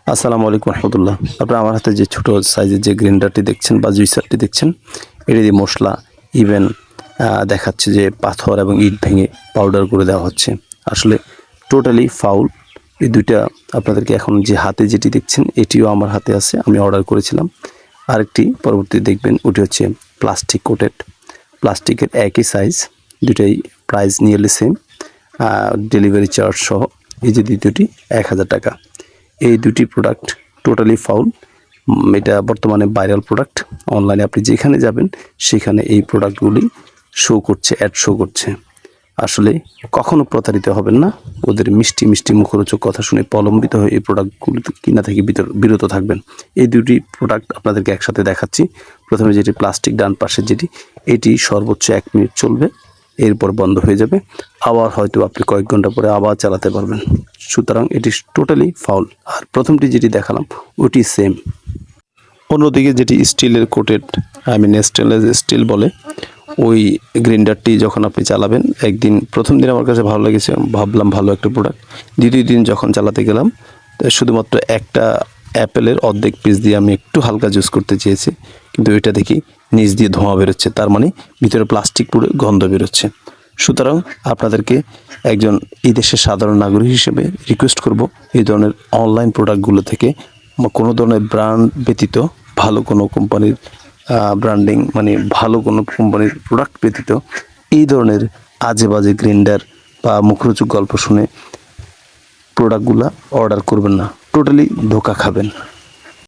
আসসালামু আলাইকুম রহমতুল্লাহ। আপনারা আমার হাতে যে ছোট সাইজের যে গ্রাইন্ডারটি দেখছেন বা জুইসারটি দেখছেন, এটি দিয়ে মশলা ইভেন দেখাচ্ছে যে পাথর এবং ইট ভেঙে পাউডার করে দেওয়া হচ্ছে। আসলে টোটালি ফাউল। এই দুইটা আপনাদেরকে এখন যে হাতে যেটি দেখছেন এটিও আমার হাতে আছে, আমি অর্ডার করেছিলাম। আরেকটি পরবর্তী দেখবেন, ওটি হচ্ছে প্লাস্টিক কোটেড, প্লাস্টিকের একই সাইজ, দুটাই price nearly same, delivery charge সহ। এই যে দ্বিতীয়টি 1000 টাকা। এই দুটি প্রোডাক্ট টোটালি ফাউল। এটা বর্তমানে ভাইরাল প্রোডাক্ট। অনলাইনে আপনি যেখানে যাবেন সেখানে এই প্রোডাক্টগুলি শো করছে, অ্যাড শো করছে। আসলে কখনো প্রতারিত হবেন না। ওদের মিষ্টি মিষ্টি মুখরোচক কথা শুনে প্রলম্বিত হয়ে এই প্রোডাক্টগুলি কিনা থেকে বিরত থাকবেন। এই দুটি প্রোডাক্ট আপনাদেরকে একসাথে দেখাচ্ছি। প্রথমে যেটি প্লাস্টিক ডান পাশের যেটি, এটি সর্বোচ্চ 1 মিনিট চলবে, এরপর বন্ধ হয়ে যাবে। আবার হয়তো আপনি কয়েক ঘন্টা পরে আবার চালাতে পারবেন। সুতরাং এটি টোটালি ফাউল। আর প্রথমটি যেটি দেখালাম ওটি সেম। অন্যদিকে যেটি স্টিলের কোটেড, স্টেনলেস স্টিল বলে, ওই গ্রাইন্ডারটি যখন আপনি চালাবেন, একদিন প্রথম দিন আমার কাছে ভালো লেগেছে, ভাবলাম ভালো একটা প্রোডাক্ট। দ্বিতীয় দিন যখন চালাতে গেলাম, শুধুমাত্র একটা অ্যাপেলের অর্ধেক পিস দিয়ে আমি একটু হালকা জুস করতে চেয়েছি, কিন্তু এটা দেখি নিচ দিয়ে ধোঁয়া বেরোচ্ছে, তার মানে ভিতরে প্লাস্টিক পুরো গন্ধ বেরোচ্ছে। সুতরাং আপনাদেরকে একজন এই দেশের সাধারণ নাগরিক হিসেবে রিকোয়েস্ট করব, এই ধরনের অনলাইন প্রোডাক্টগুলো থেকে কোনো ধরনের ব্র্যান্ড ব্যতীত, ভালো কোনো কোম্পানির ব্র্যান্ডিং মানে ভালো কোনো কোম্পানির প্রোডাক্ট ব্যতীত এই ধরনের আজে বাজে গ্রাইন্ডার বা মুখরোচক গল্প শুনে প্রোডাক্টগুলো অর্ডার করবেন না। টোটালি ধোঁকা খাবেন।